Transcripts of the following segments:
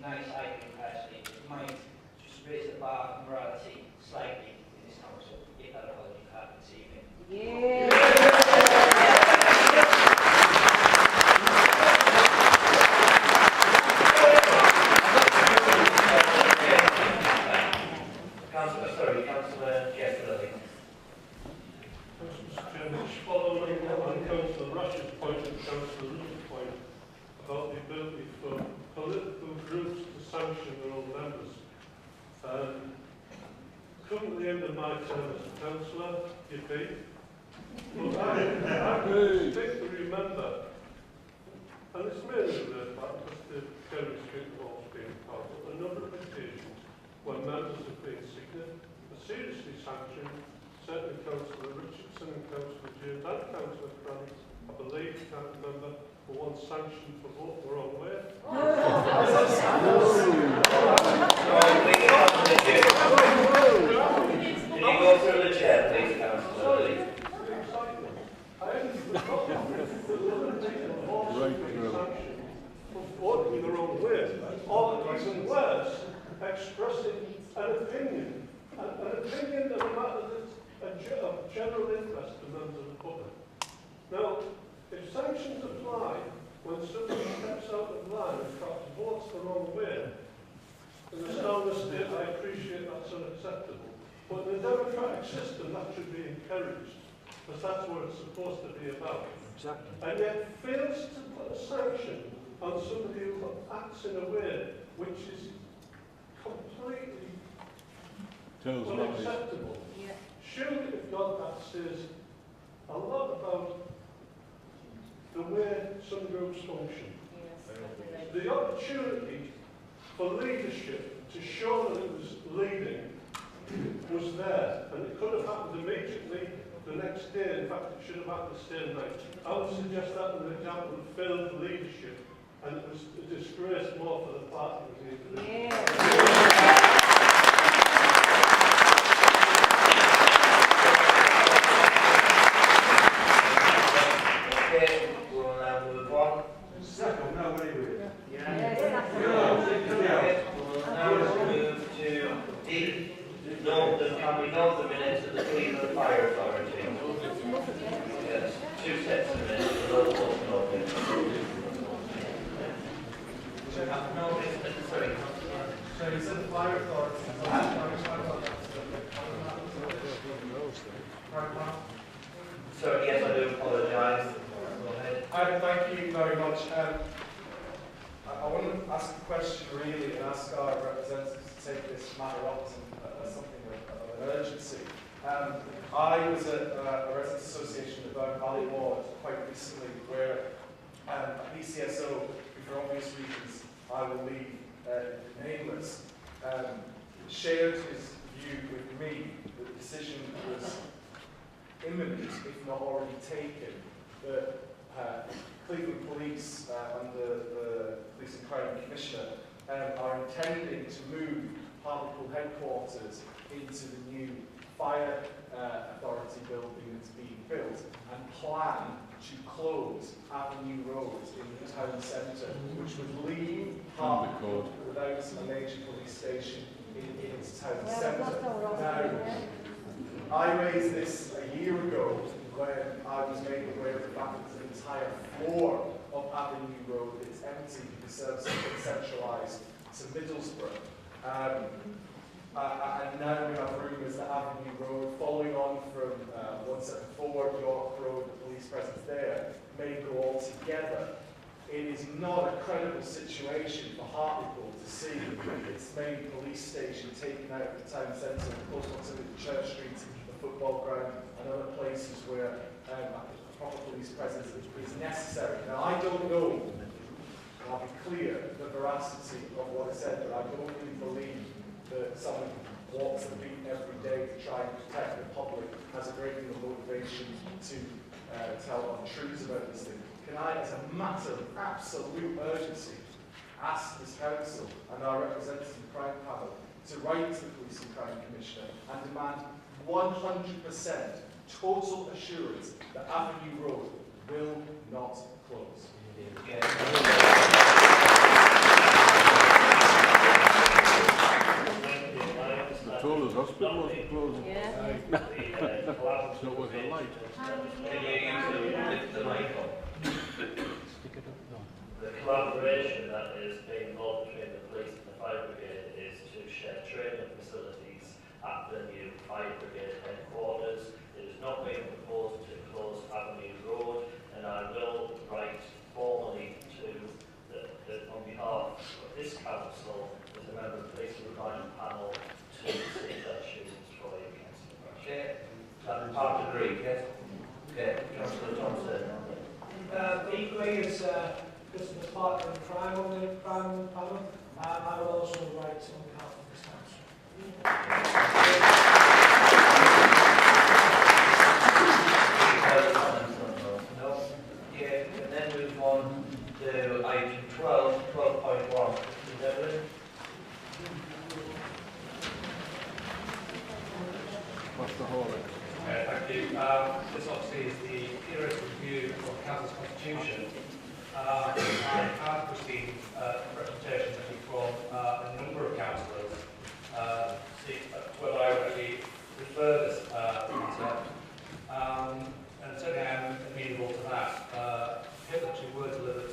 nice item personally. It might just raise the bar of morality slightly in this council if that apology can happen this evening. Councillor Jeffrey. Mr. Chairman, following on Councillor Rush's point and Councillor Root's point about the ability for political groups to sanction their own members. Currently under my term as a councillor, but I distinctly remember, and it's mainly the fact that the Kerry Street Hall's being part of a number of occasions when members have been seriously sanctioned, certainly Councillor Richardson and Councillor James and Councillor Cranny, I believe, can't remember, for one sanctioned for voting the wrong way. Can you go through the chair, please, Councillor? I haven't forgotten the limitation of also being sanctioned for voting the wrong way, or even worse, expressing an opinion of a matter that's of general interest to members of the public. Now, if sanctions apply when somebody steps out of line and perhaps votes the wrong way, in the Southern State, I appreciate that's unacceptable. But in a democratic system, that should be encouraged, because that's what it's supposed to be about. Exactly. And yet fails to put a sanction on somebody who acts in a way which is completely unacceptable. Yeah. Surely, if not, that says a lot about the way some groups function. Yes. The opportunity for leadership to show that it was leading was there, and it could have happened immediately the next day. In fact, it should have happened the same night. I would suggest that as an example of failed leadership, and it was a disgrace more for the party than the individual. Can we note the minutes of the Cleveland Fire Authority? Yes, 2 sets of minutes for those open. So you said the Fire Authority. Sorry, yes, I do apologise. Go ahead. Thank you very much. I want to ask a question really and ask our representatives to take this matter up as something of an urgency. I was at a residents' association in the Burn Valley Ward quite recently where a PCSO, who for obvious reasons I will leave nameless, shared his view with me that the decision was imminent, if not already taken, that Cleveland Police, under the Police and Crime Commissioner, are intending to move Hartlepool headquarters into the new fire authority building that's being built and plan to close Avenue Road in the town centre, which would leave Hartlepool without a major police station in its town centre. Now, I raised this a year ago when I was made aware of the fact that the entire floor of Avenue Road is empty because services have been centralised to Middlesbrough. And now we have rumours that Avenue Road, following on from 174 York Road, the police presence there, may go all together. It is not a credible situation for Hartlepool to see its main police station taken out of the town centre, close proximity to Church Street, the football ground, and other places where a proper police presence is necessary. Now, I don't know, and I'll be clear, the veracity of what I said, but I don't really believe that someone walks the beat every day to try and protect the public has a great deal of motivation to tell untruths about this thing. Can I, as a matter of absolute urgency, ask this council and our representative crime panel to write to the Police and Crime Commissioner and demand 100% total assurance that Avenue Road will not close. council So was the remains light? Can you use lift the mic up? The collaboration that is being involved between the police and the fire brigade is to share training facilities at the new fire brigade headquarters. It is not being proposed to close Avenue Road, and I will write formally to on behalf of this council as a member of the police and crime panel to seek that students for you, Councillor. Okay, that part agreed, yes? Okay, Councillor Thompson. Equally, as Christmas partner in crime on the crime panel, I will also write on behalf of this council. No. Okay, and then move on to item 12.1. Devlin. What's the whole? Thank you. This obviously is the periodic review of the Council's constitution. I have received representations actually from a number of councillors whether I would actually refer this matter. And certainly I am amenable to that. Here actually were delivered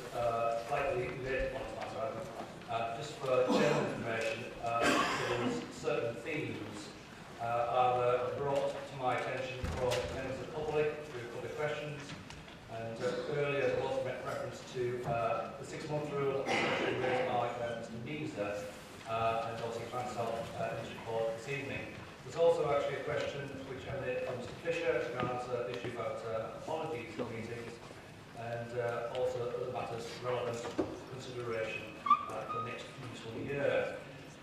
slightly late on this matter. Just for general information, certain themes are brought to my attention from members of the public through public questions, and earlier there was reference to the 6-month rule raised by Mr. Measer and also myself in this report this evening. There's also actually a question which I made from Mr. Fisher regards the issue about apologies for meetings and also other matters relevant to consideration for next fiscal year.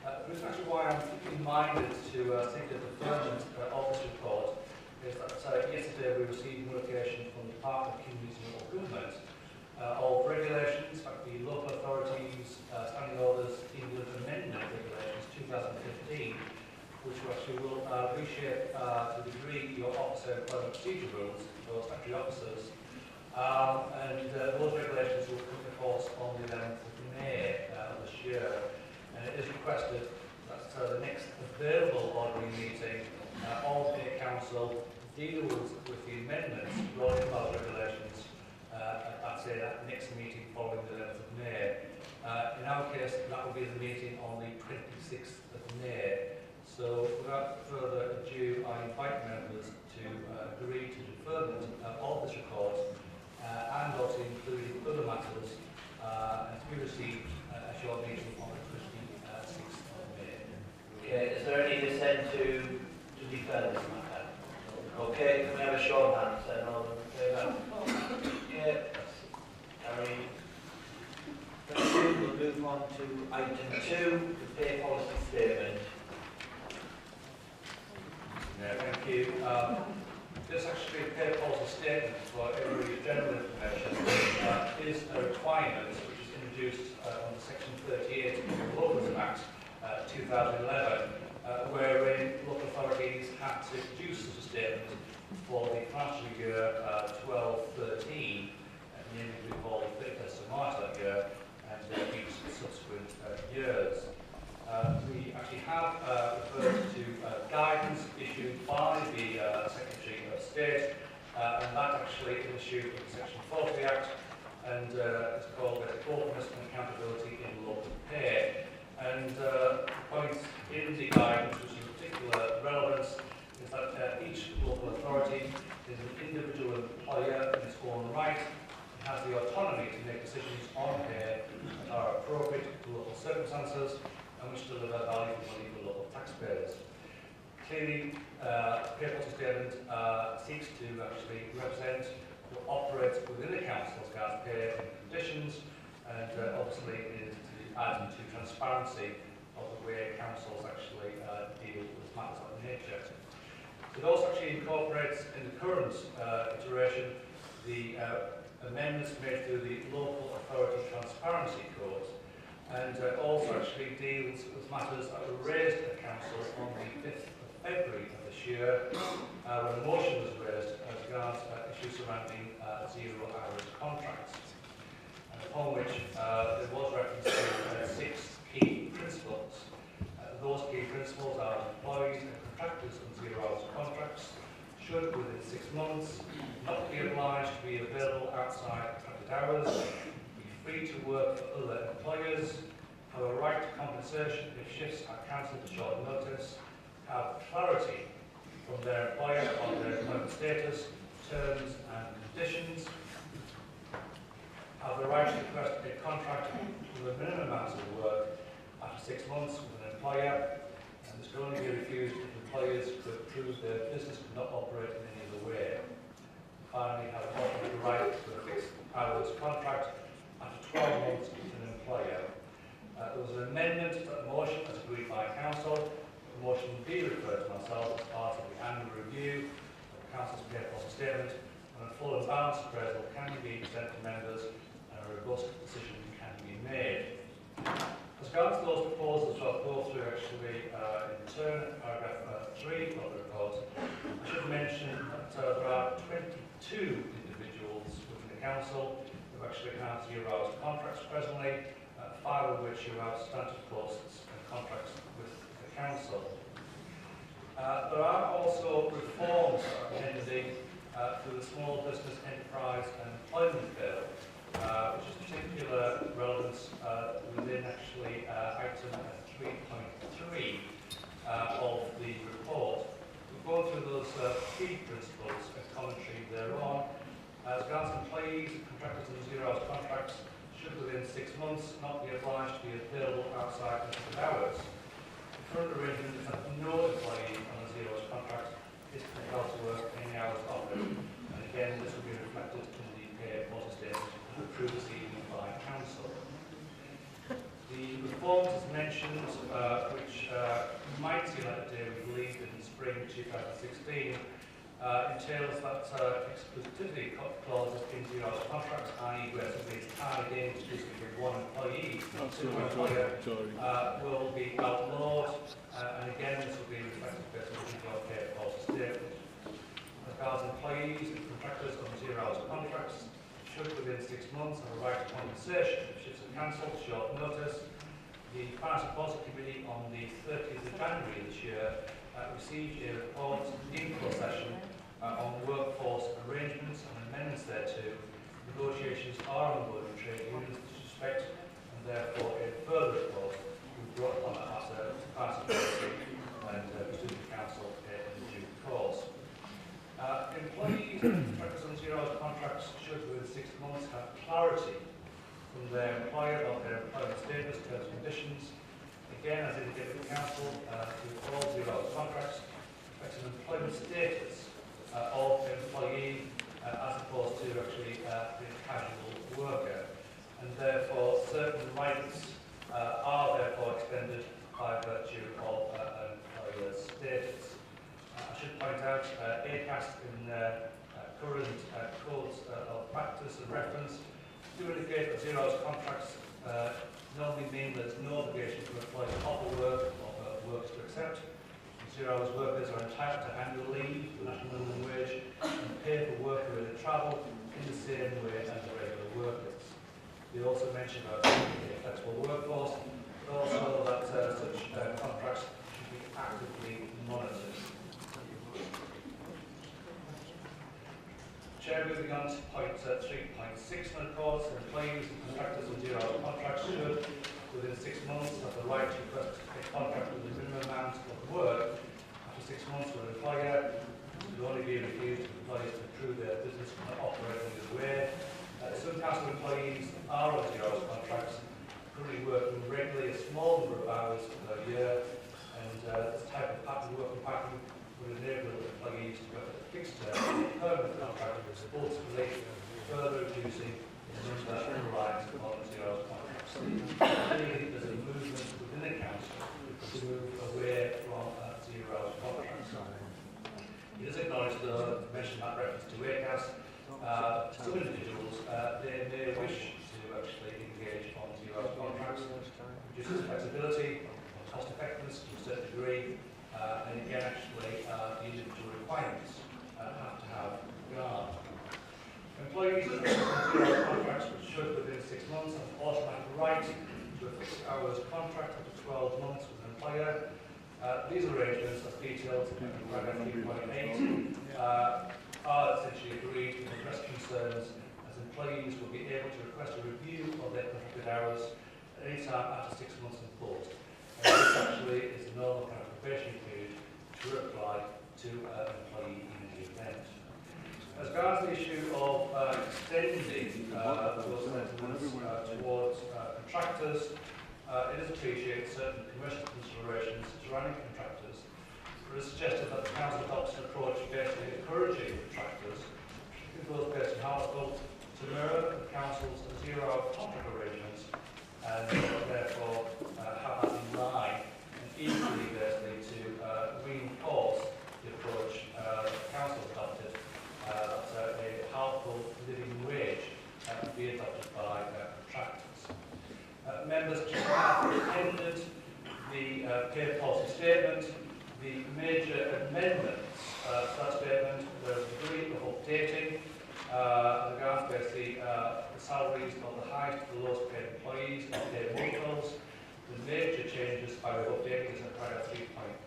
The reason actually why I'm minded to seek a deferment of this report is that yesterday we received notification from the Department of Communities and Local Government of regulations, in fact the local authorities standing orders England amendment regulations 2015, which actually will reshape to a degree your officer employment procedure rules for statutory officers. And those regulations will come into force on the 11th of May of this year. And it is requested that the next available ordinary meeting of the council deals with the amendments brought in by the regulations at that next meeting following the 11th of May. In our case, that will be the meeting on the 26th of May. So without further ado, I invite members to agree to deferment of this report and also including other matters and to be received at a short meeting on the 26th of May. Okay, is there any dissent to defer this matter? Okay, can we have a show of hands then? All in favour? Okay, carried. Thank you. We'll move on to item 2, the pay policy statement. Yeah, thank you. This actually pay policy statement for every general information is a requirement which is introduced under Section 38 of the Local Act 2011, wherein local authorities had to produce such a statement for the financial year 12-13, namely before the 31st of March that year, and each subsequent years. We actually have referred to guidance issued by the Secretary of State, and that actually is issued in Section 4 of the Act, and it's called Openness and Accountability in Local Pay. And the point in the guidance, which is of particular relevance, is that each local authority is an individual employer in its own right, and has the autonomy to make decisions on pay that are appropriate to local circumstances and which deliver valuable money for local taxpayers. Clearly, pay policy statement seeks to actually represent or operate within the council's guard pay conditions, and obviously is to add to transparency of the way councils actually deal with matters of nature. It also actually incorporates in the current iteration the amendments made through the Local Authority Transparency Code, and also actually deals with matters that were raised at council on the 5th of February of this year, when a motion was raised as regards issues surrounding zero-hours contracts, and upon which there was reference to 6 key principles. Those key principles are employees and contractors on zero-hours contracts should, within 6 outside contracted hours, be free to work for other employers, have a right to compensation if shifts are cancelled at short notice, have clarity from their employer on their employment status, terms and conditions, have the right to request a contract with a minimum amount of work after 6 months with an employer, and this can only be refused if employers could prove their business could not operate in any other way. Finally, have the right to a fixed hours contract after 12 months with an employer. There was an amendment to the motion as agreed by Council. The motion will be referred to myself as part of the annual review of the Council's paid policy statement, and a full and balanced appraisal can be sent to members and a robust decision can be made. As regards to those proposals, I'll go through actually in turn, paragraph 3 of the report. I should mention that there are 22 individuals within the Council who actually have 0 hours contracts presently, 5 of which who have standard posts and contracts with the Council. There are also reforms that are pending through the Small Business Enterprise and Employment Bill, which is particular relevance within actually item 3.3 of the report. We'll go through those key principles and commentary thereon. As regards employees, contractors and 0 hours contracts should within 6 months not be obliged to be available outside contracted hours. The current arrangement is that no employee on a 0 hours contract is compelled to work any hours offered. And again, this will be reflected in the pay policy statement approved this evening by Council. The reforms as mentioned, which might see light of day, we believe, in spring 2016, entails that exclusivity clauses in 0 hours contracts, i.e. where somebody is tied in exclusively with one employee, will be outlawed, and again this will be reflected based on the pay policy statement. As regards employees and contractors on 0 hours contracts, should within 6 months have a right to compensation if shifts are cancelled short notice. The Finance and Policy Committee on the 30th of January this year received a report in session on workforce arrangements and amendments thereto. Negotiations are ongoing with trade unions in this respect, and therefore a further report will be brought on that matter to Finance and Policy and to the Council in due course. Employees and contractors on 0 hours contracts should within 6 months have clarity from their employer on their employment status, terms and conditions. Again, as indicated by the Council, to all 0 hours contracts affects an employment status of the employee as opposed to actually the casual worker. And therefore, certain rights are therefore extended by virtue of an employer's status. I should point out, ACAS in current codes of practice and reference do indicate that 0 hours contracts normally mean there's no obligation to employ to offer work or works to accept. 0 hours workers are entitled to annual leave, national minimum wage, and pay for work-related travel in the same way as the regular workers. They also mention about a flexible workforce, but also that such contracts should be actively monitored. Chair, moving on to point 3.6 in the report, employees and contractors on 0 hours contracts should, within 6 months, have the right to request a contract with a minimum amount of work. After 6 months with an employer, it will only be refused if employees can prove their business cannot operate in this way. Some Council employees are on 0 hours contracts, currently working regularly a small number of hours per year, and this type of working pattern would enable employees to work a fixed term permanent contract with ultimately further reducing the number of reliance on 0 hours contracts. Clearly, there's a movement within the Council to move away from 0 hours contracts. It is acknowledged, though, to mention that reference to ACAS, some individuals they may wish to actually engage on 0 hours contracts, reduces flexibility, cost effectiveness to a certain degree, and again, actually, the individual requirements have to have regard. Employees on 0 hours contracts which should within 6 months have an automatic right to a fixed hours contract up to 12 months with an employer. These arrangements, as detailed in paragraph 3.8, are essentially agreed to address concerns as employees will be able to request a review of their contracted hours at any time after 6 months in post. This actually is the normal kind of probation period to apply to an employee in the event. As regards the issue of extending those sentiments towards contractors, it is appreciated certain commercial considerations surrounding contractors. It is suggested that the Council adopts an approach basically encouraging contractors, particularly those based in Hartlepool, to mirror the Council's zero-hour contract arrangements and therefore have that in line and equally basically to reinforce the approach the Council adopted that a Hartlepool living wage be adopted by contractors. Members have attended the pay policy statement. The major amendments to that statement were a degree of updating regards basically the salaries of the highest to the lowest paid employees and paid multiples. The major changes I will update is in paragraph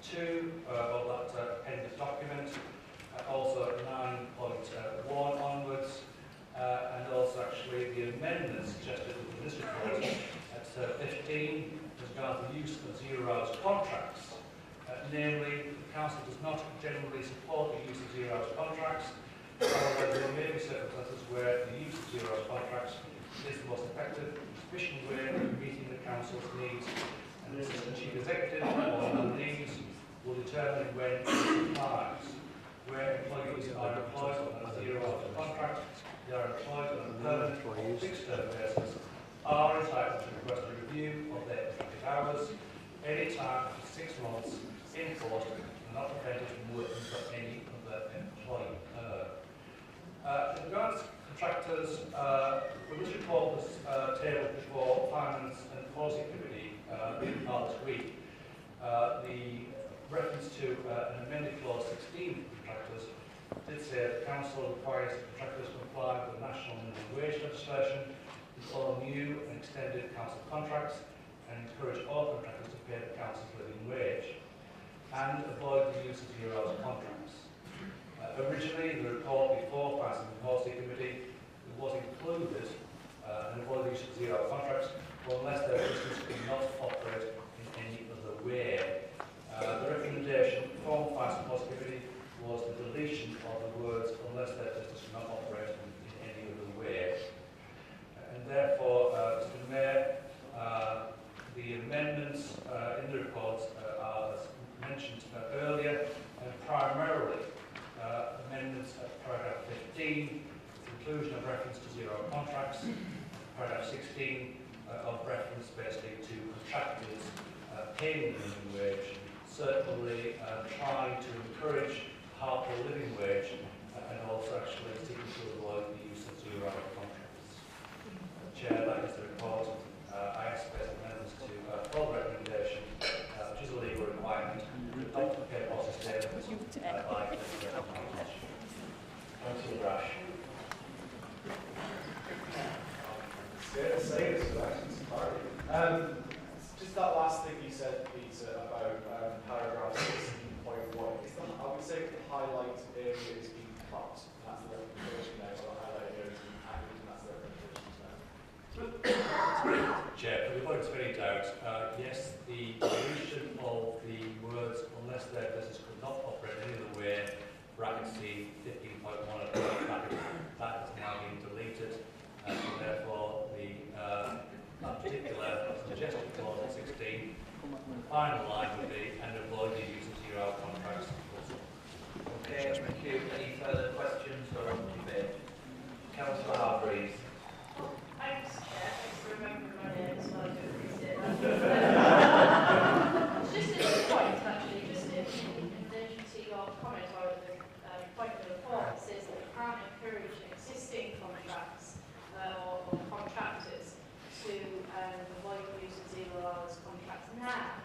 3.2 of that appended document. Also at 9.1 onwards, and also actually the amendments suggested within this report at 15 as regards the use of zero-hours contracts. Namely, the Council does not generally support the use of zero-hours contracts. However, there may be circumstances where the use of zero-hours contracts is the most effective and efficient way of meeting the Council's needs, and this is the Chief Executive or nominees will determine when it applies. Where employees are employed on a zero-hours contract, they are employed on a permanent or fixed-term basis, are entitled to request a review of their contracted hours any time for 6 months in force and not prevented from working for any other employer. In regards to contractors, when this report was tabled before Finance and Policy Committee this week, the reference to an amended clause 16 for contractors did say the Council requires contractors to comply with the National Minimum Wage legislation, install new and extended Council contracts, and encourage all contractors to pay the Council's living wage, and avoid the use of zero-hours contracts. Originally, the report before Finance and Policy Committee was included and avoid the use of zero-hours contracts, unless their business could not operate in any other way. The recommendation from Finance and Policy Committee was the deletion of the words unless their business cannot operate in any other way. And therefore, Mr Mayor, the amendments in the report are, as mentioned earlier, and primarily amendments at paragraph 15, inclusion of reference to zero contracts, paragraph 16 of reference basically to contractors paying the minimum wage, certainly trying to encourage Hartlepool living wage and also actually seeking to avoid the use of zero-hour contracts. Chair, that is the report. I expect amendments to follow the recommendation, which is a legal requirement, to adopt the pay policy statement by Councillor Brash. Scared to say this, but actually it's party. Just that last thing you said, Peter, about paragraph 16.1. I would say the highlight area is being cut. That's the recommendation there. But the highlight area is being added, and that's the recommendation there. Chair, for the avoidance of any doubt, yes, the deletion of the words unless their business could not operate in any other way, bracket C 15.1 of the bracket, that has now been deleted, and therefore that particular suggested clause in 16, the final line would be and avoid the use of zero-hour contracts. Okay, thank you. Any further questions or debate? Councillor Hargreaves. Thanks, Chair. Thanks for remembering my name as well. I do appreciate that. It's just a point, actually, just in relation to your comment or the point of the report that says that we can't encourage existing contracts or contractors to avoid the use of zero-hours contracts now.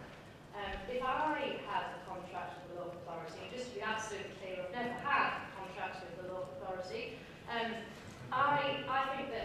If I had a contract with the local authority, just to be absolutely clear, I've never had a contract with the local authority, I think that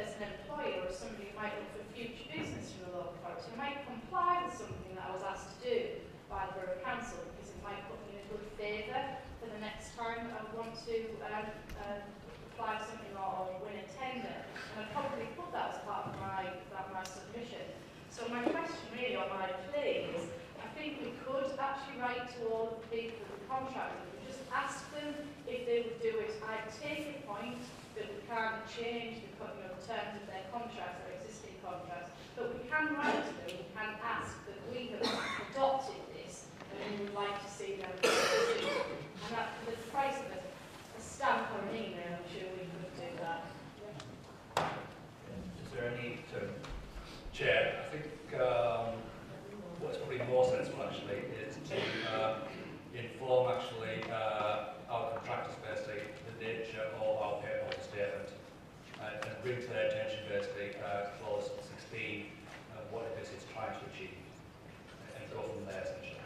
please, I think we could actually write to all of the people, the contractors, and just ask them if they would do it. I take your point that we can't change the terms of their contracts, their existing contracts, but we can write to them, we can ask that we have adopted this and we would like to see them do it. And at the price of a stamp or an email, I'm sure we could do that. Is there any, Chair, I think what's probably more sensible actually is to inform actually our contractors basically the nature of our paper statement and bring to their attention basically clause 16 what it is it's trying to achieve and go from there essentially.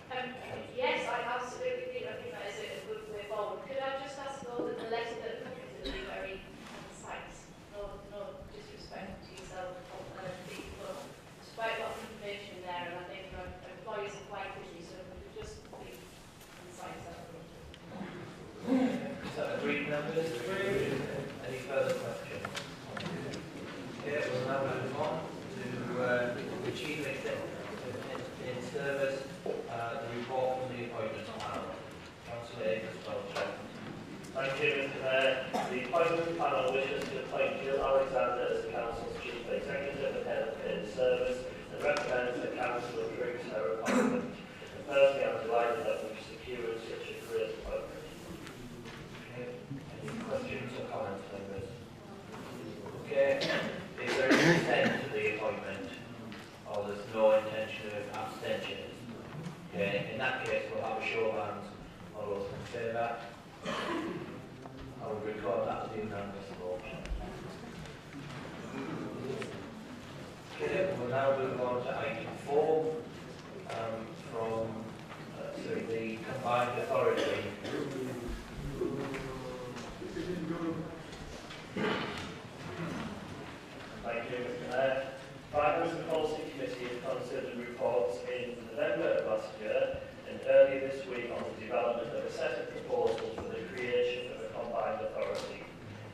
Yes, I absolutely think that is a good way forward. Could I just ask though that the letter that comes to be very concise? No disrespect to yourself or other people, but there's quite a lot of information there, and I think our employees are quite busy, so we could just be concise. Is that agreed, members? Any further questions? Okay, we'll now move on to achieve in service the report from the appointments panel. Councillor Davis, Thank you, Mr. Mayor. The appointments panel wishes to appoint Jill Alexander as the Council's Chief Executive and Head of Paid Service and recommends that Council approves her appointment. And firstly, I'm delighted that we've secured such a great appointment. Any questions or comments, members? Okay. Is there any consent to the appointment? Or there's no intention of abstention? Okay. In that case, we'll have a show of hands. All those in favour? I will record that as the unanimous vote. Okay, we'll now move on to item 4 from the combined authority. Thank you, Mr. Mayor. Finance and Policy Committee has considered reports in November of last year and earlier this week on the development of a set of proposals for the creation of a combined authority.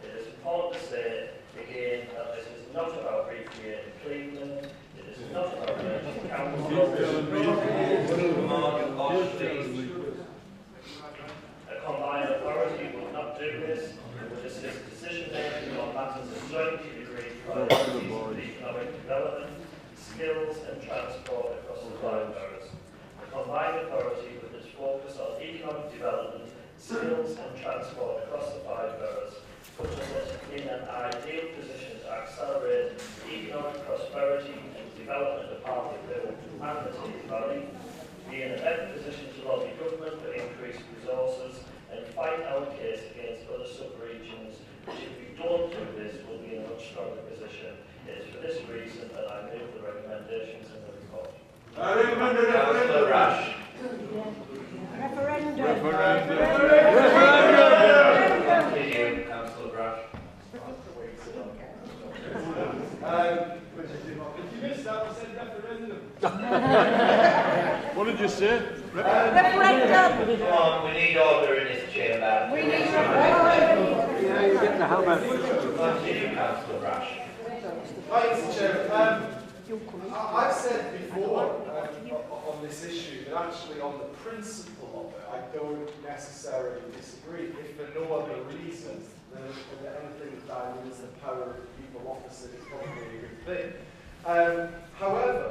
It is important to say again that this is not about recreating Cleveland, it is not about merging councils. A combined authority will not do this, it would assist decision making on matters of jointly agreed priorities of economic development, skills and transport across the 5 boroughs. The combined authority with its focus on economic development, skills and transport across the 5 boroughs puts us in an ideal position to accelerate the economic prosperity and development of Hartlepool and the Tees Valley, be in a better position to lobby government for increased resources and fight our case against other sub-regions, which if we don't do this will be in a much stronger position. It is for this reason that I move the recommendations in the report. Councillor Rash. Continue, Councillor Rash. What did you say? Come on, we need order in this chamber. Yeah, you're getting the hammer. Continue, Councillor Rash. Right, Mr. Chairman, I've said before on this issue that actually on the principle of it, I don't necessarily disagree, if for no other reason than anything that dilutes the power of the people opposite is probably a good thing. However,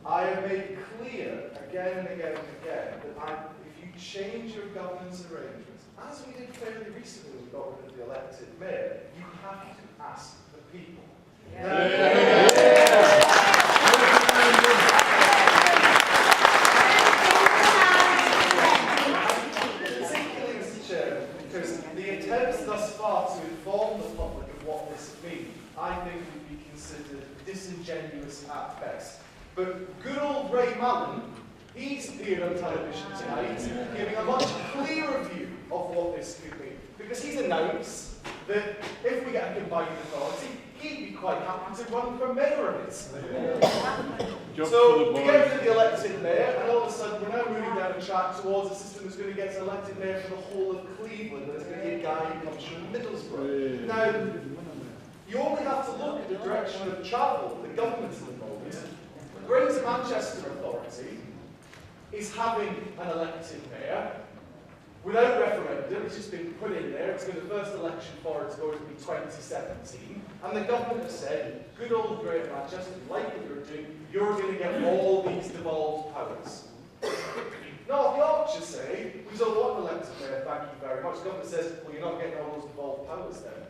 I have made clear again and again and again that if you change your governance arrangements, as we did fairly recently when we got rid of the elected mayor, you have to ask the people. Particularly, Mr. Chairman, because the attempts thus far to inform the public of what this means, I think would be considered disingenuous at best. But good old Ray Mallon, he's appeared on television tonight, giving a much clearer view of what this could mean. Because he's announced that if we get a combined authority, he'd be quite happy to run for mayor of it. So we get rid of the elected mayor, and all of a sudden we're now moving down a track towards a system that's going to get an elected mayor for the whole of Cleveland, and it's going to be a guy who comes from Middlesbrough. Now, you only have to look at the direction of travel the government's in the moment. Greater Manchester Authority is having an elected mayor without referendum. It's just been put in there. It's been the first election for it's going to be 2017. And the government has said, good old Greater Manchester, you like what you're doing, you're going to get all these devolved powers. North Yorkshire say, we don't want an elected mayor, thank you very much. The government says, well, you're not getting all those devolved powers then.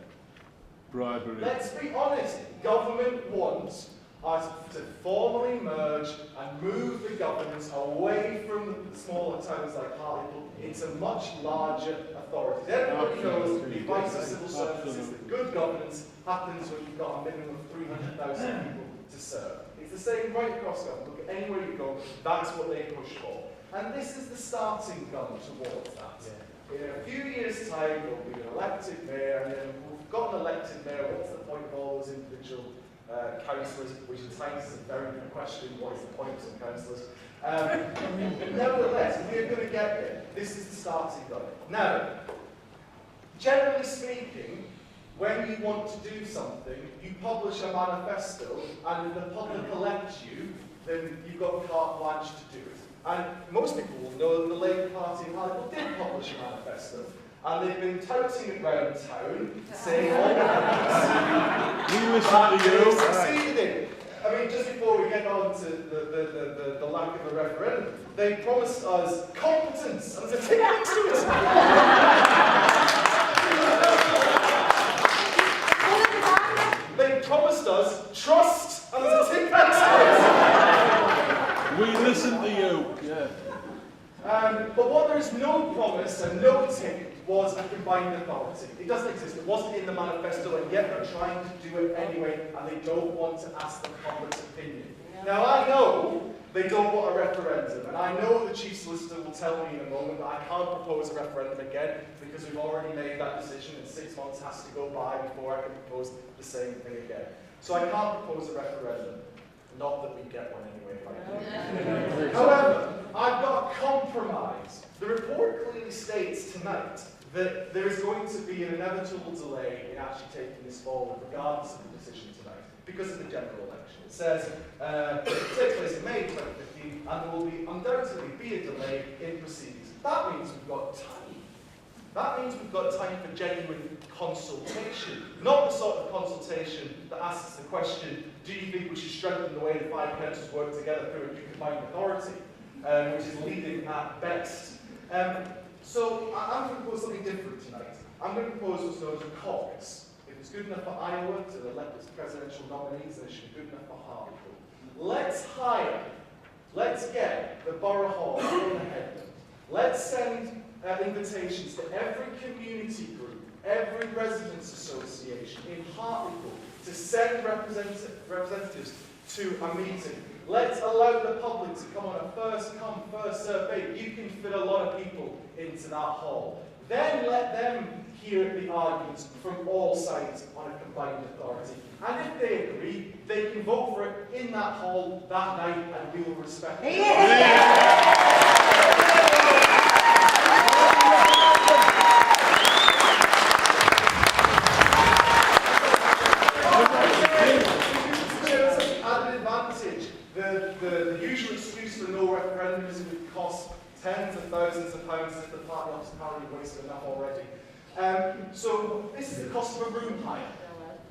Bribery. Let's be honest, government wants us to formally merge and move the governance away from the smaller towns like Hartlepool into much larger authorities. Everybody knows the advice of civil services that good governance happens when you've got a minimum of 300,000 people to serve. It's the same right across government. Look at anywhere you go, that's what they push for. And this is the starting gun towards that. In a few years' time, there'll be an elected mayor, and then we've got an elected mayor. What's the point of all those individual councillors, which at times is a very good question, what is the point of some councillors? Nevertheless, we're going to get there. This is the starting gun. Now, generally speaking, when you want to do something, you publish a manifesto, and if the public elects you, then you've got carte blanche to do it. And most people will know that the Labour Party in Hartlepool did publish a manifesto. And they've been touting it around town, saying all the things. We listen to you. Succeeded in. I mean, just before we get on to the lack of a referendum, they promised us competence, and there's a tick next to it. They promised us trust, and there's a tick next to it. We listen to you. Yeah. But what there is no promise and no tick was a combined authority. It doesn't exist. It wasn't in the manifesto, and yet they're trying to do it anyway, and they don't want to ask the public's opinion. Now, I know they don't want a referendum, and I know the Chief Solicitor will tell me in a moment that I can't propose a referendum again because we've already made that decision, and 6 months has to go by before I can propose the same thing again. So I can't propose a referendum. Not that we get one anyway, if I do. However, I've got a compromise. The report clearly states tonight that there is going to be an inevitable delay in actually taking this forward, regardless of the decision tonight, because of the general election. It says it will take place in May 2015, and there will undoubtedly be a delay in proceedings. That means we've got time. That means we've got time for genuine consultation, not the sort of consultation that asks the question, do you think we should strengthen the way the 5 councils work together through a new combined authority, which is leading at best. So I'm going to propose something different tonight. I'm going to propose what's known as a caucus. If it's good enough for Iowa to elect its presidential nominees, then it should be good enough for Hartlepool. Let's get the Borough Hall on the head. Let's send invitations to every community group, every residents association in Hartlepool to send representatives to a meeting. Let's allow the public to come on a first come, first served basis. You can fit a lot of people into that hall. Then let them hear the arguments from all sides on a combined authority. And if they agree, they can vote for it in that hall that night, and we will respect it. Yeah. The usual excuse for no referendum is it would cost tens of thousands of pounds if the party office apparently wasted enough already. So this is the cost of a room hire.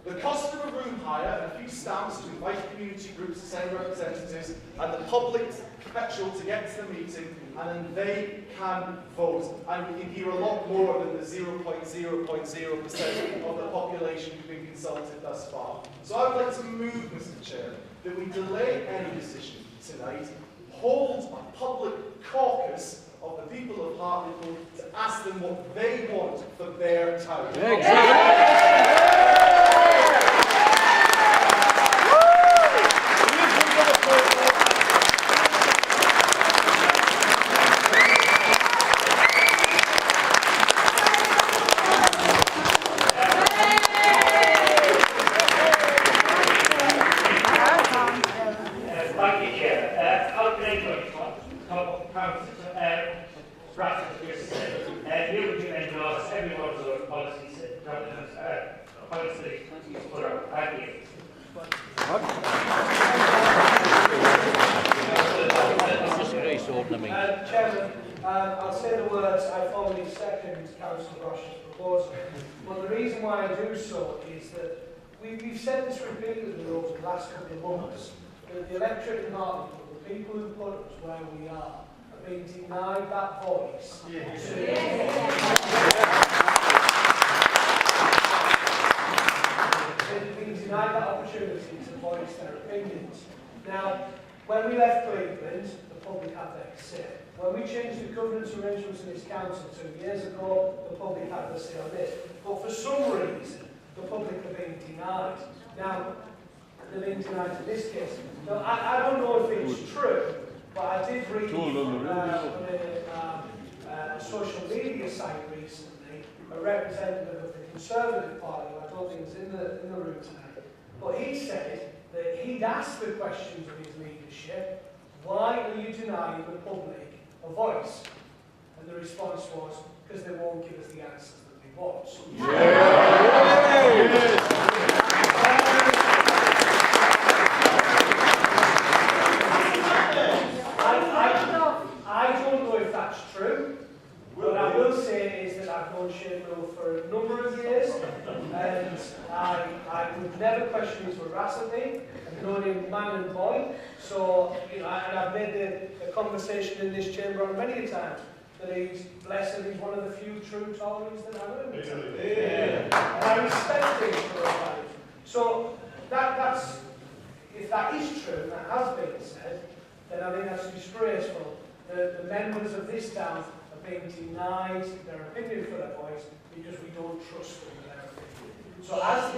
The cost of a room hire and a few stamps to invite community groups to send representatives and the public's petrol to get to the meeting, and then they can vote. And we can hear a lot more than the 0.0% of the population who've been consulted thus far. So I would like to move, Mr. Chair, that we delay any decision tonight, hold a public caucus of the people of Hartlepool to ask them what they want for their town. Exactly. What? Chairman, I'll say the words, I formally second Councillor Brosh's proposal. But the reason why I do so is that we've said this repeatedly over the last couple of months, that the electorate in Hartlepool, the people who put us where we are being denied that voice. They've been denied that opportunity to voice their opinions. Now, when we left Cleveland, the public had their say. When we changed the governance arrangements in this council 2 years ago, the public had their say on this. But for some reason, the public are being denied. Now, they're being denied in this case. Now, I don't know if it's true, but I did read on a social media site recently, a representative of the Conservative Party, who I don't think is in the room tonight, but he said that he'd asked the questions of his leadership, why are you denying the public a voice? And the response was, because they won't give us the answers that they want. I don't know if that's true. What I will say is that I've known Shane Mill for a number of years, and I would never question his veracity. I've known him man and boy, so and I've made the conversation in this chamber on many times that he's blessed and he's one of the few true Tories that I've ever met. And I respect him for that. So that's if that is true, and that has been said, then I think that's disgraceful. The members of this town are being denied their opinion for their voice because we don't trust them with their opinion. So as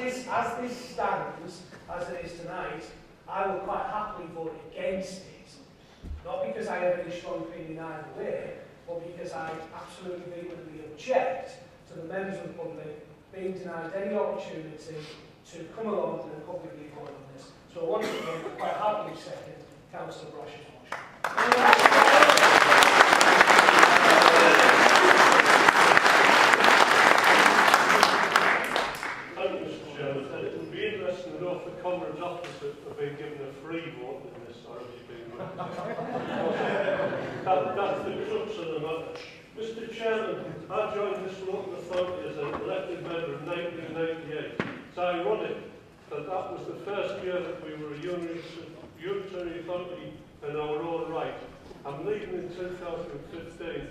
this stands, as it is tonight, I will quite happily vote against it. Not because I have any strong opinion either way, but because I absolutely vehemently object to the members of the public being denied any opportunity to come along and publicly vote on this. So once again, I quite happily second Councillor Brosh's motion. It would be interesting to know if the Comrades opposite have been given a free vote in this, or have you been that's the crux of the matter. Mr. Chairman, I joined this local authority as an elected member in 1998. It's ironic that that was the first year that we were a unitary authority in our own right. I'm leaving in 2015.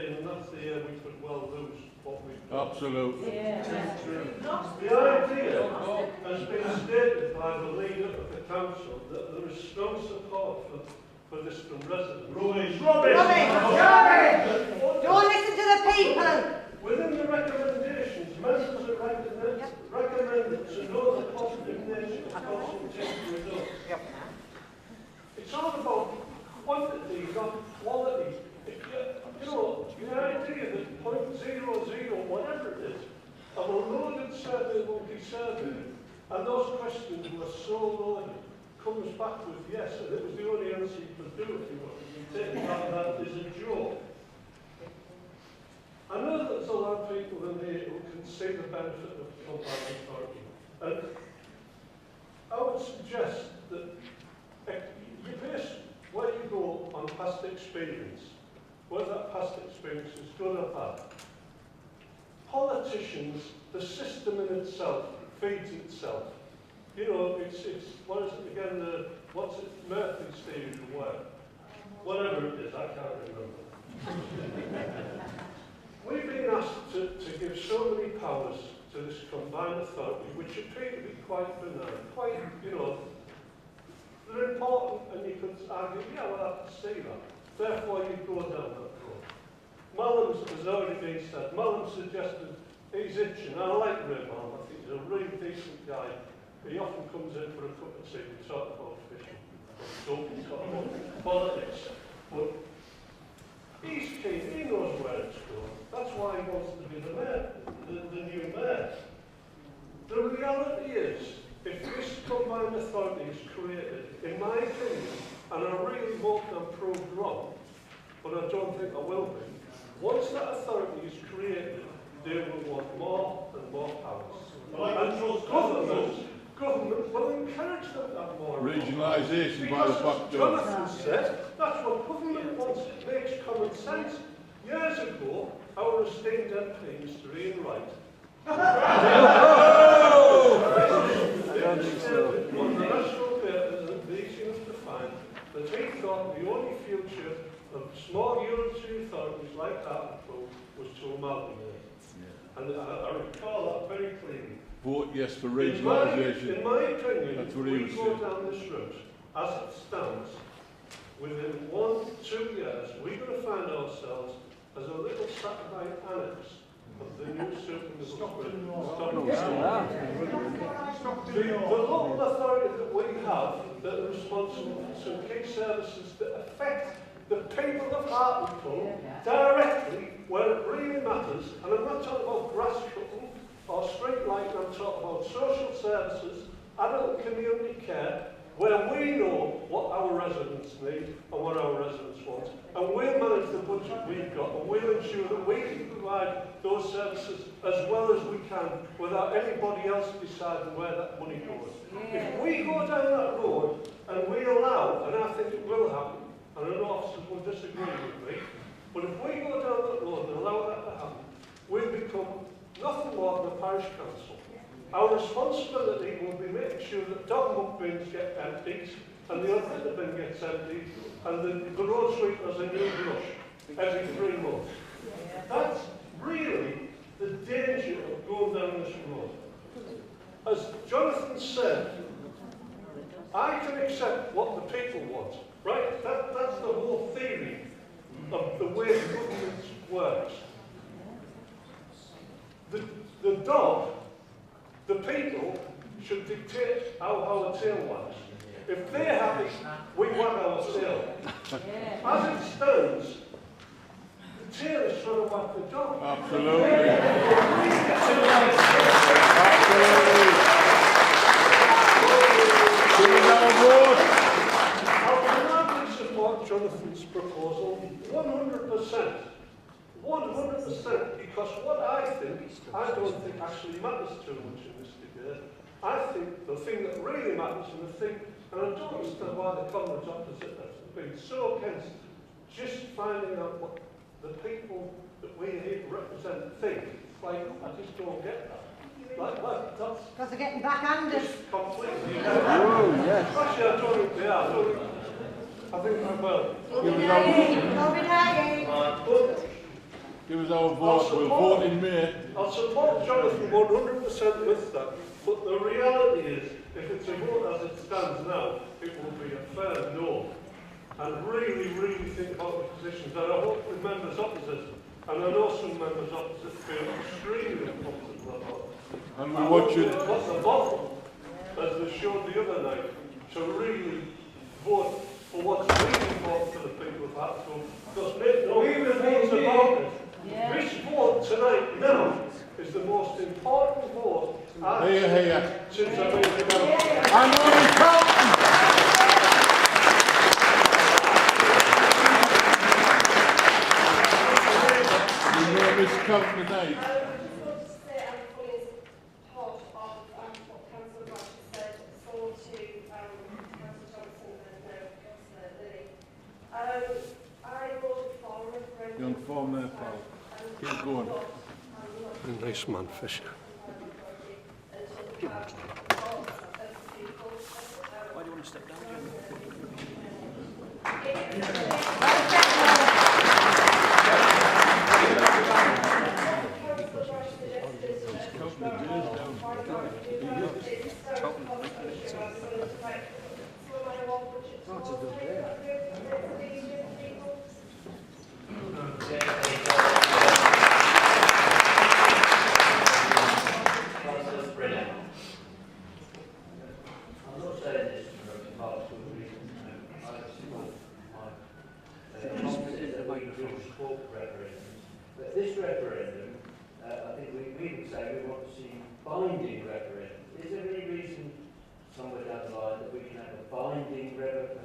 And that's the year we could well lose what we've done. Absolutely. The idea has been stated by the leader of the council that there is strong support for this from residents. Rubbish! Don't listen to the people! Within the recommendations, members are recommended to know the positive nature of consultation results. It's all about quantity, not quality. The idea that 0.00, whatever it is, of a loaded survey will be surveyed, and those questions were so loaded, comes back with yes, and it was the only answer you could do if you wanted to take that as a joke. I know that there's a lot of people in here who can see the benefit of combined authority, and I would suggest that you base where you go on past experience, whether that past experience is good or bad. Politicians, the system in itself feeds itself. It's what is it again? What's it? Murphy's theory of work. Whatever it is, I can't remember. We've been asked to give so many powers to this combined authority, which appear to be quite benign, they're important, and you could argue, yeah, well, I can see that. Therefore, you go down that road. Malcolm's has already been said. Malcolm suggested he's itching. I like Ray Malcolm. I think he's a really decent guy. He often comes in for a cup of tea and talk about fishing. Talk about politics. But he's keen. He knows where it's going. That's why he wants to be the mayor, the new mayor. The reality is, if this combined authority is created, in my opinion, and I really hope I'm proved wrong, but I don't think I will be, once that authority is created, they will want more and more powers. And government government will encourage them to have more. Regionalisation by the Because back as door. Jonathan said, that's what government wants. It makes common sense. Years ago, our esteemed MP, Mr. Ian Wright, on the national papers and these used to find that he thought the only future of small unitary authorities like Hartlepool was to amalgamate. And I recall that very clearly. Vote yes for In regionalisation. my opinion, That's if what he we was go saying. down this route, as it stands, within 1-2 years, we're going to find ourselves as a little satellite annex of the new The local authority that we have that are responsible for some key services that affect the people of Hartlepool directly where it really matters, and I'm not talking about grass cutting or street lighting, I'm talking about social services, adult community care, where we know what our residents need and what our residents want. And we'll manage the budget we've got, and we'll ensure that we can provide those services as well as we can without anybody else deciding where that money goes. If we go down that road and we allow, and I think it will happen, and I know officers will disagree with me, but if we go down that road and allow that to happen, we'll become nothing more than a parish council. Our responsibility will be making sure that dog bins get emptied and the other bin gets emptied and the road sweepers a new brush every 3 months. That's really the danger of going down this road. As Jonathan said, I can accept what the people want, right? That's the whole theory of the way government works. The dog, the people, should dictate how our tail wags. If they're happy, we wag our tail. As it stands, the tail is trying to wag the dog. Absolutely. I'll gladly support Jonathan's proposal 100%. 100%, because what I don't think actually matters too much in this debate. I think the thing that really matters, and I don't understand why the comrades opposite have been so against just finding out what the people that we here represent think. Like, I just don't get that. Like that's Because they're getting backhanded. just completely. Oh, yes. Actually, I don't think they are. I think they will. Give us our vote. We'll vote in May. I'll support Jonathan 100% with that, but the reality is, if it's a vote as it stands now, it will be a fair no. And really, really think about the positions. And I hope the members opposite, and I know some members opposite feel extremely uncomfortable about it. And we watch it. What's the bottom, as they showed the other night, to really vote for what's really important for the people of Hartlepool. Because make no bones about it. This vote tonight now is the most important vote I've seen since I've been in the government. I'm only counting. You know this count tonight. You inform their pal. Keep going. Nice man, Fisher. Why do you want to step down, But this referendum, I think we would say we want to see binding referendum. Is there any reason somewhere down the line that we can have a binding referendum?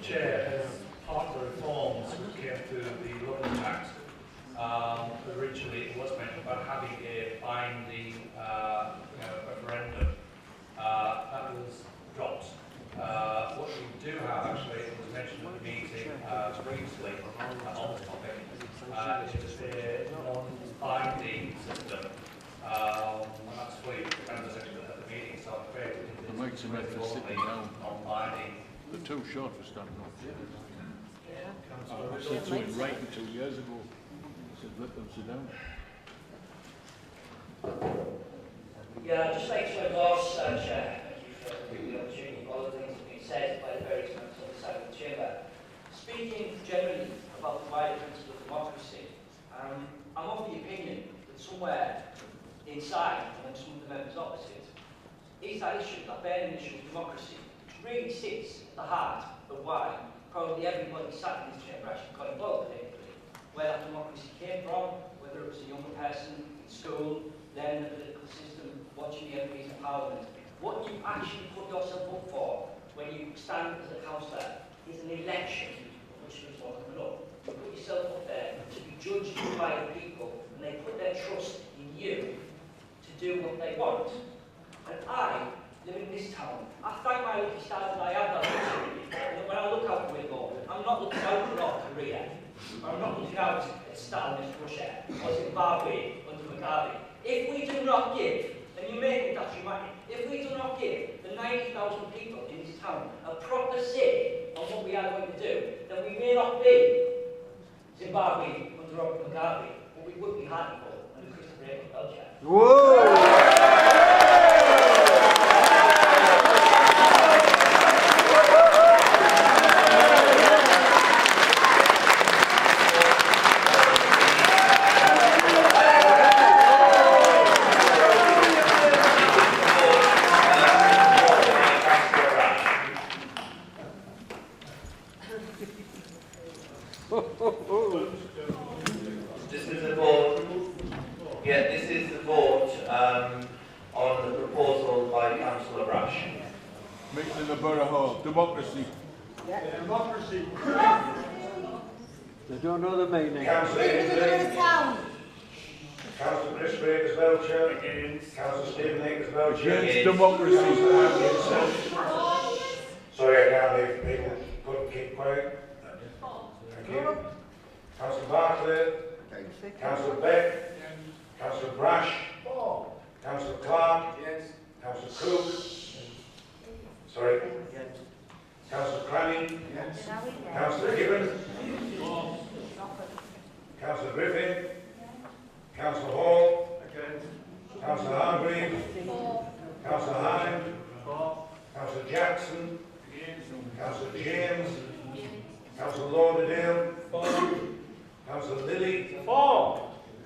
Chair, as part of the reforms about having a binding referendum. That was dropped. What we do have, actually, it was mentioned at the meeting previously on the topic, is a non-binding system. And that's fully members at the meeting, so I'm afraid The mates are meant for sitting down. non-binding. They're too short for standing up. I said to him writing 2 years ago. I said, let them sit down. Yeah, I'd just like to endorse, Chair, thank you for the opportunity. All the things that have been said by the various members on the side of the chamber. Speaking generally about the wider principle of democracy, I'm of the opinion that somewhere inside, among some of the members opposite, is that issue, that burning issue of democracy, which really sits at the heart of why probably everybody sat in this chamber actually got involved politically. Where that democracy came from, whether it was a younger person in school, then the political system, watching the MPs in Parliament. What you actually put yourself up for when you stand as a councillor is an election, which is what coming up. You put yourself up there to be judged by the people, and they put their trust in you to do what they want. And I, living in this town, I thank my lucky stars that I have that opportunity. And when I look out the window, I'm not looking out at North Korea. I'm not looking out at Stalinist Russia or Zimbabwe under Mugabe. If we do not give, and you may think that's dramatic, if we do not give the 90,000 people in this town a proper say on what we are going to do, then we may not be Zimbabwe under Mugabe, but we would be Hartlepool under Christopher Belcher. Whoa! This is a vote. Yeah, this is the vote on the proposal by Councillor Brash. Meeting in the Borough Hall. Democracy. Democracy. They don't know the meaning. Councillor Town. Councillor Chris Bakers Belcher. Against. Councillor Stephen Akers Belcher. Against democracy. Councillor Atkinson. Sorry, I can't leave people. Couldn't keep quiet. Thank you. Councillor Bartlett. Councillor Beck. Councillor Brash. Councillor Clark. Councillor Cook. Sorry. Councillor Cranny. Councillor Gibbon. Councillor Griffin. Councillor Hall. Councillor Hargreaves. Councillor Hine. Councillor Jackson. Councillor James. Councillor Lauderdale. Councillor Lilly.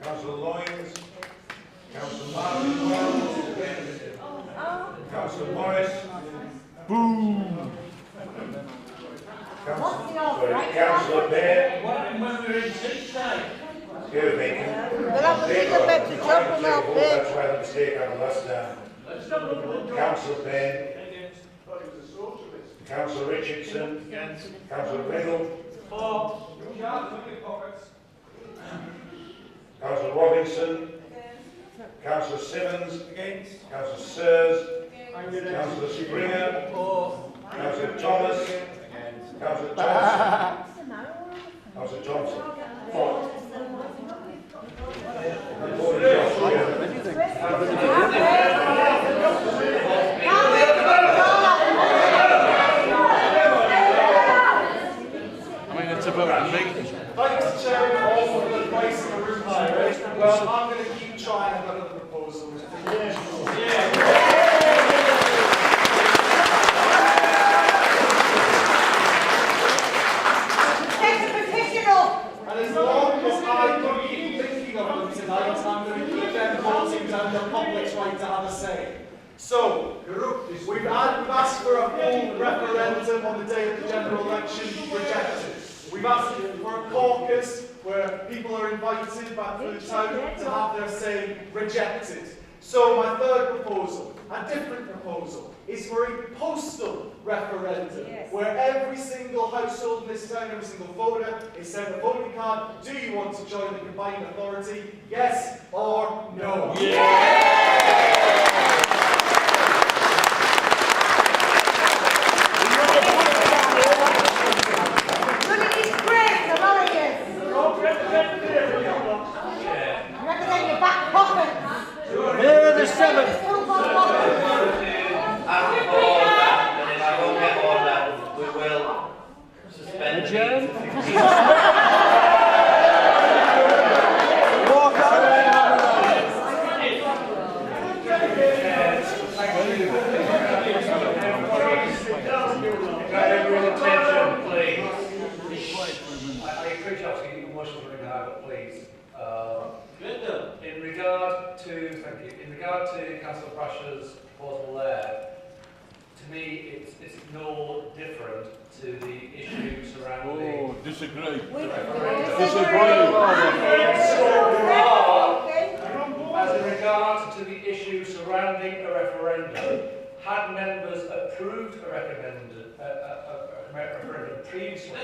Councillor Loynes. Councillor Martin Wells. Councillor Morris. Boom! Councillor Bear. Excuse me. We'll have a little bit to jump them out there. That's why the mistake happened last time. Councillor Bain. Councillor Richardson. Councillor Riddle. Councillor Robinson. Councillor Simmons. Councillor Sears. Councillor Springer. Councillor Thomas. Councillor Thompson. Councillor Thompson. I mean, it's about the meeting. Thanks, Chair, all for the advice in the room here. Well, I'm going to keep trying. I've got another proposal. And as long as I don't keep thinking of them tonight, I'm going to keep them voting down the public's right to have a say. So, we've asked for a full referendum on the day of the general election, rejected. We've asked for a caucus where people are invited back to the town to have their say, rejected. So my third proposal, a different proposal, is for a postal referendum, where every single household in this town, every single voter is sent a voting card. Do you want to join the combined authority? Yes or no? In regard to Councillor Brasher's proposal there, to me it's no different to the issue surrounding... Oh, disagree. As in regard to the issue surrounding a referendum, had members approved a referendum previously,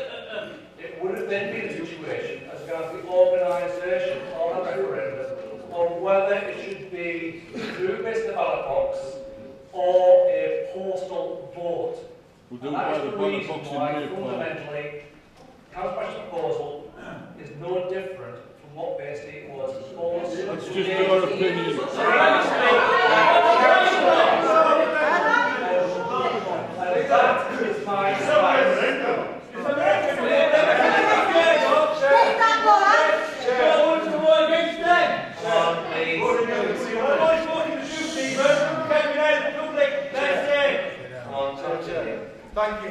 it would have then been a situation as regards the organisation of a referendum on whether it should be through the ballot box or a postal vote. We'll do And it that by is the the ballot reason box in why May, fundamentally Councillor Brasher's proposal is no different from what basically it was proposed. That's just your opinion. And that is my advice. Thank you.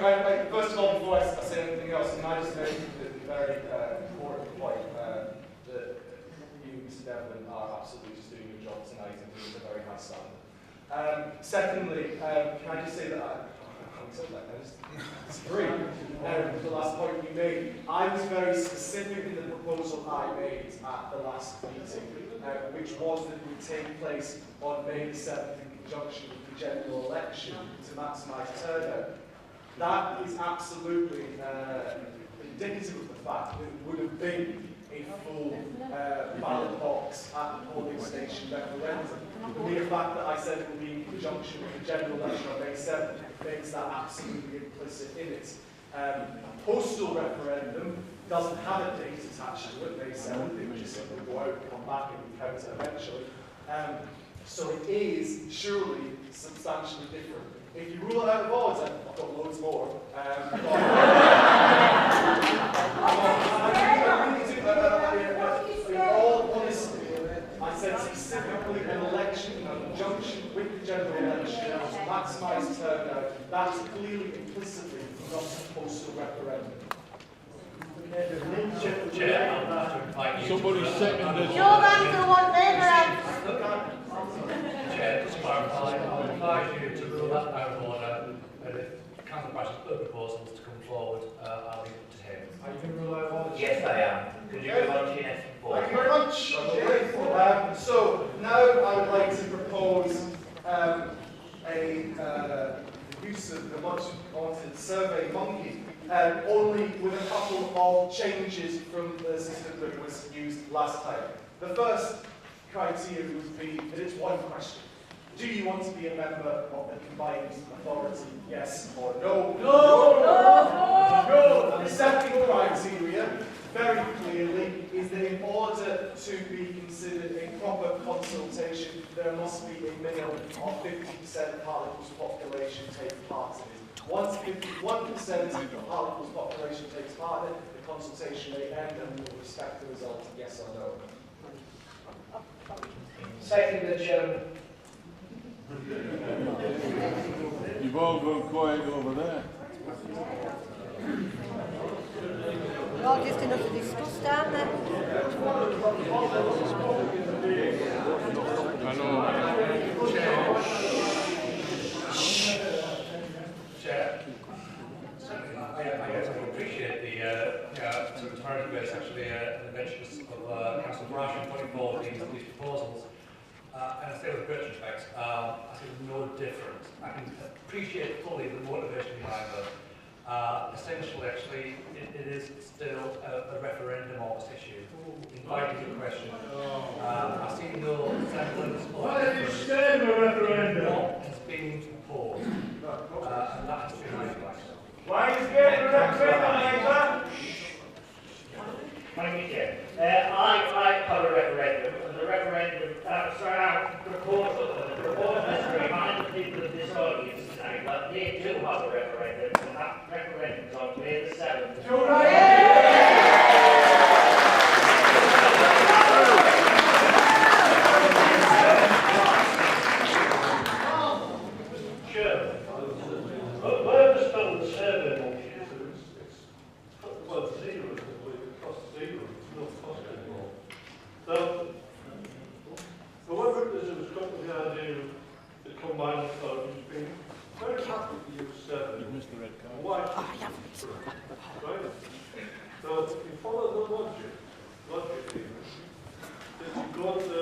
First of all, before I say anything else, can I just make the very important point that you, Mr. Devlin, are absolutely just doing your job tonight and doing it at a very high standard. Secondly, can I just say that I just disagree with the last point you made. I was very specific in the proposal I made at the last meeting, which was that it would take place on May the 7th in conjunction with the general election to maximise turnout. That is absolutely indicative of the fact that it would have been a full ballot box at the polling station referendum. The mere fact that I said it would be in conjunction with the general election on May 7th makes that absolutely implicit in it. A postal referendum doesn't have a date attached to it, May 7th, it would just simply go out and come back and count it eventually. So it is surely substantially different. If you rule it out of odds, I've got loads more. In all honesty, I said specifically an election in conjunction with the general election to maximise turnout. That's clearly implicitly not a postal referendum. Chair, I'll have to invite you. Somebody seconded. You're the one there, Chair, just clarify, I would advise you to rule that out of order, and if Councillor Brasher's other proposals to come forward, I'll leave it to him. Are you going to rule out of order? Yes, I am. Could you move on to your next proposal? Thank you very much. Okay. So now I would like to propose use of the much wanted Survey Monkey, only with a couple of changes from the system that was used last time. The first criteria would be that it's one question. Do you want to be a member of the combined authority? Yes or no? No! No! No! And the second criteria, very clearly, is that in order to be considered a proper consultation, there must be a minimum of 50% of Hartlepool's population take part in it. Once 51% of Hartlepool's population takes part in it, the consultation may end and we will respect the result, yes or no. Second, Chairman. You've all gone quiet over there. Not just enough to discuss, aren't there? I know. Chair. I appreciate the transparency where it's actually an adventure of Councillor Brasher putting forward these proposals. And I say with great project, I think no different. I can appreciate fully the motivation behind them. Essentially, actually, it is still a referendum on this issue, inviting the question. I see no semblance of Why are you scared of a referendum? what is being proposed, and that has been my question. Why are you scared of a referendum like that? Thank you, Chair. I have a referendum, and the referendum, our proposal is to remind the people of this audience tonight that they do have a referendum, and that referendum is on May the 7th. You're right. Chair, I understand the survey monkey is well, zero, it costs zero, it's no cost anymore. Now, whoever it is who was coming with the idea of the combined authority has been very happy to use survey. You missed the red card. Why? Right? Now, if you follow the logic here, that you go to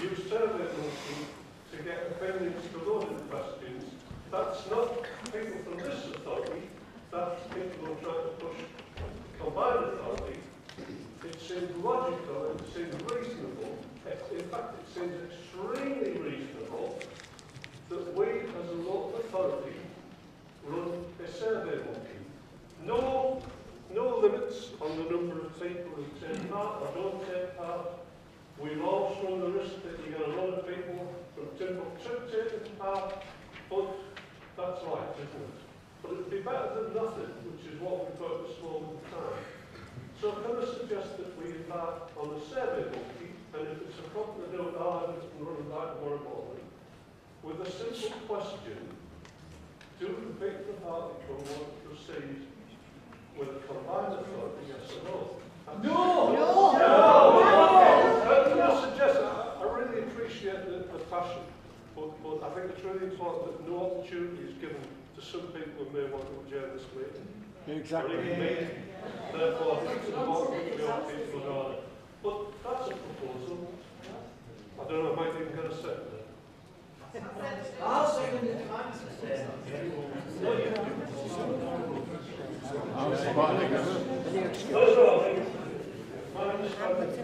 use survey monkey to get opinions to loaded questions, that's not people from this authority, that's people who are trying to push combined authority. It seems logical, it seems reasonable, in fact it seems extremely reasonable that we as a local authority run a survey monkey. No limits on the number of people who take part or don't take part. We've also run the risk that you get a lot of people from Timbuktu taking part, but that's right, isn't it? But it'd be better than nothing, which is what we focus on all the time. So can I suggest that we embark on a survey monkey, and if it's a problem to do it, I'll have it and run back tomorrow morning, with a simple question: do the people party want to proceed with a combined authority, yes or no? No! Can I suggest, I really appreciate the passion, but I think it's really important that no opportunity is given to some people who may want to adjourn this meeting. Exactly. Or even me. Therefore, I think it's important that we all people in order. But that's a proposal. I don't know, I might even get a second. I'll second it. I'm spotting it. My understanding is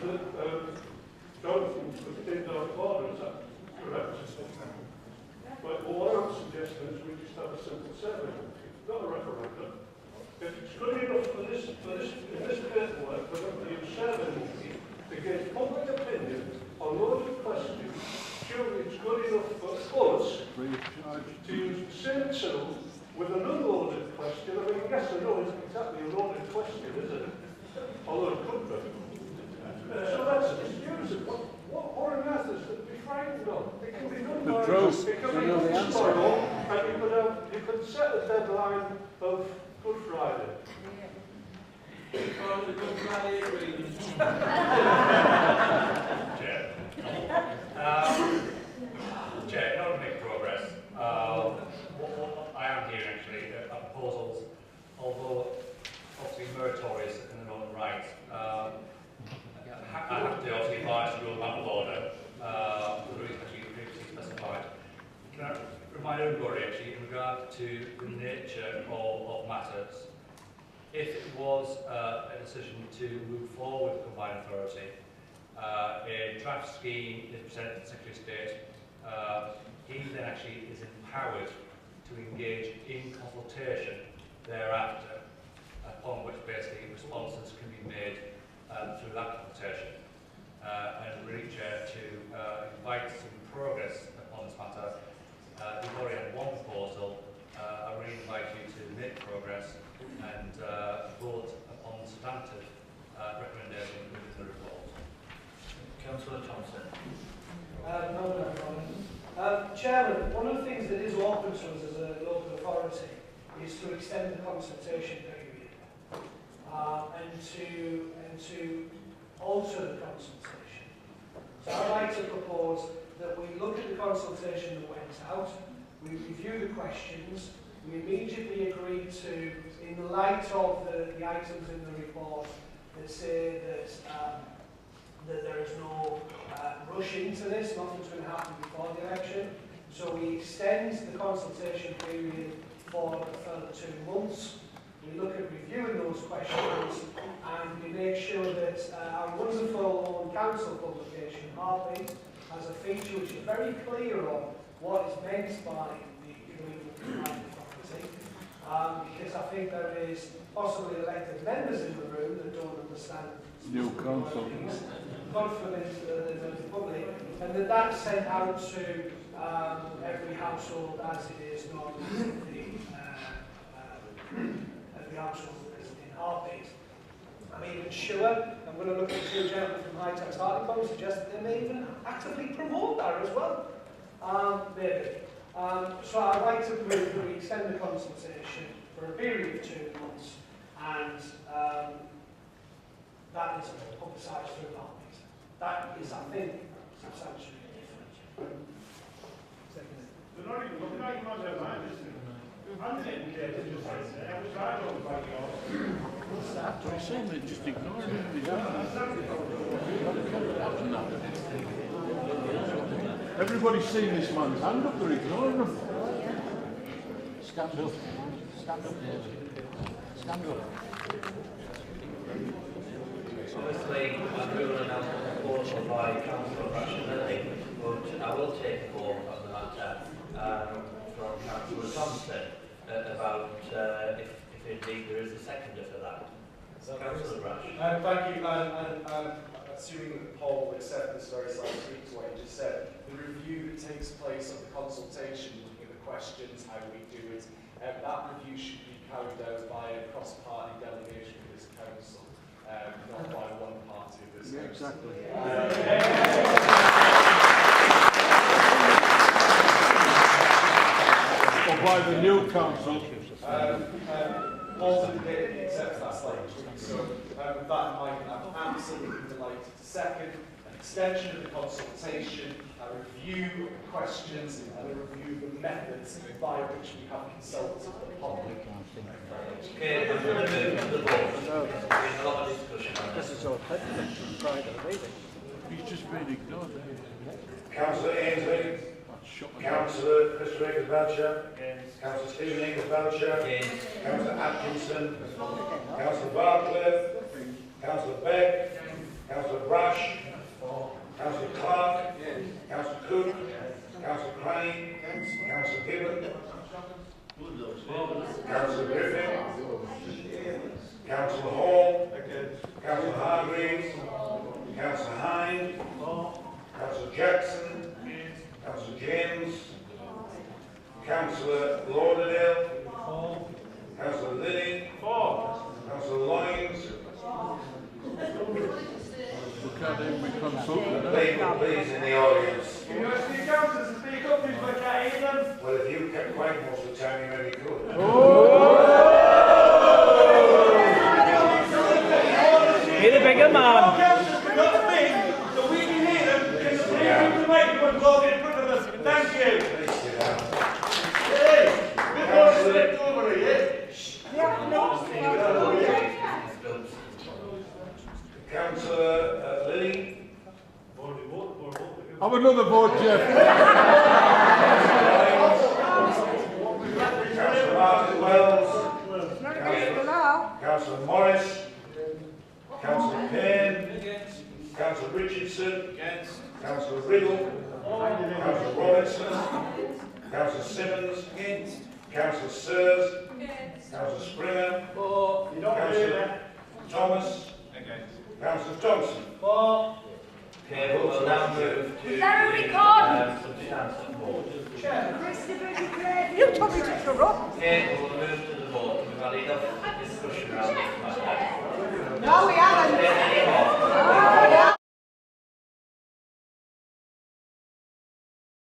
that Jonathan was taken out of order, is that correct? But what I'm suggesting is we just have a simple survey, not a referendum. If it's good enough in this paperwork, we're going to use survey to get public opinion on loaded questions. Surely it's good enough for us to use the same tool with an unloaded question. I mean, yes or no isn't exactly a loaded question, is it? Although it could be. So let's just use it. What on earth is to be frightened of? It can be done by it can be done tomorrow, and you could set a deadline of Good Friday. Chair, Chair, in order to make progress, what I am hearing actually are proposals, although obviously meritorious in their own right. I have to obviously advise the rule of order, the rules actually previously specified. Can I remind everybody actually in regard to the nature of matters, if it was a decision to move forward with the combined authority, a draft scheme is presented to the Secretary of State, he then actually is empowered to engage in consultation thereafter, upon which basically responses can be made through that consultation. And really, Chair, to invite some progress upon this matter, we've already had one proposal. I really invite you to make progress and vote upon substantive recommendation within the report. Councillor Thompson. Chairman, one of the things that is open to us as a local authority is to extend the consultation period and to alter the consultation. So I'd like to propose that we look at the consultation that went out, we review the questions, we immediately agree to, in the light of the items in the report that say that there is no rushing into this, nothing's going to happen before the election. So we extend the consultation period for a further 2 months. We look at reviewing those questions and we make sure that our wonderful own council publication, Heartbeat, has a feature which is very clear on what is meant by the community property. Because I think there is possibly elected members in the room that don't understand New council. confidence in the public, and that's sent out to every household as it is normally every household is in Heartbeat. I'm even sure, I'm going to look at 2 gentlemen from High Tax HARTLEPOOL and suggest that they may even actively promote that as well. Maybe. So I'd like to move that we extend the consultation for a period of 2 months, and that is publicised through Heartbeat. That is, I think, substantially different. They're not even on their mind, is it? I'm taking care of it, just like that. I was right on by the I say they just ignore it. Everybody's seen this man's hand up, they're ignoring him. Stand up. Stand up, David. Stand up. Obviously, I'm ruling out the proposal by Councillor Rush, but I will take a vote on the matter from Councillor Thompson about if indeed there is a seconder for that. Councillor Rush. Thank you. And assuming that Paul will accept this very slight tweak to what he just said, the review that takes place of the consultation, looking at the questions, how we do it, that review should be carried out by a cross-party delegation of this council, not by one party of this council. Exactly. Or by the new council. Paul's indicated he accepts that slight tweak, so with that in mind, I'm absolutely delighted to second an extension of the consultation, a review of the questions, and a review of the methods by which we have consulted the public. Okay, I'm going to move to the vote. There's a lot of discussion on this. This is all private meeting. He's just been ignored. Councillor Ainsley, Councillor Christopher Ingles-Belcher, Councillor Stephen Ingles-Belcher, Councillor Atkinson, Councillor Barclay, Councillor Beck, Councillor Brash, Councillor Clark, Councillor Cook, Councillor Crane, Councillor Gibbon, Councillor Griffin, Councillor Hall, Councillor Hargreaves, Councillor Hine, Councillor Jackson, Councillor James, Councillor Lauderdale, Councillor Lilly, Councillor Loynes. Look at him, we consulted. Please in the audience. Can you ask the accountants to speak up, please, but I can't hear them? Well, if you kept quiet most of the time, you really could. Be the bigger man. Accountants have got to speak, so we can hear them. Can you please move the microphone closer in front of us? Thank you. Please sit down. Hey, we've got to slip over here. Councillor Lilly. Have another vote, Jeff. Councillor Martin Wells. Councillor Morris. Councillor Payne. Councillor Richardson. Councillor Riddle. Councillor Robertson. Councillor Simmons. Councillor Sears. Councillor Springer. Councillor Thomas. Councillor Thompson. Okay, we'll now move to Is that a record? substantive vote. You told me to corrupt. Okay, we'll move to the vote. We've had enough discussion around this matter. No, we haven't. Any more?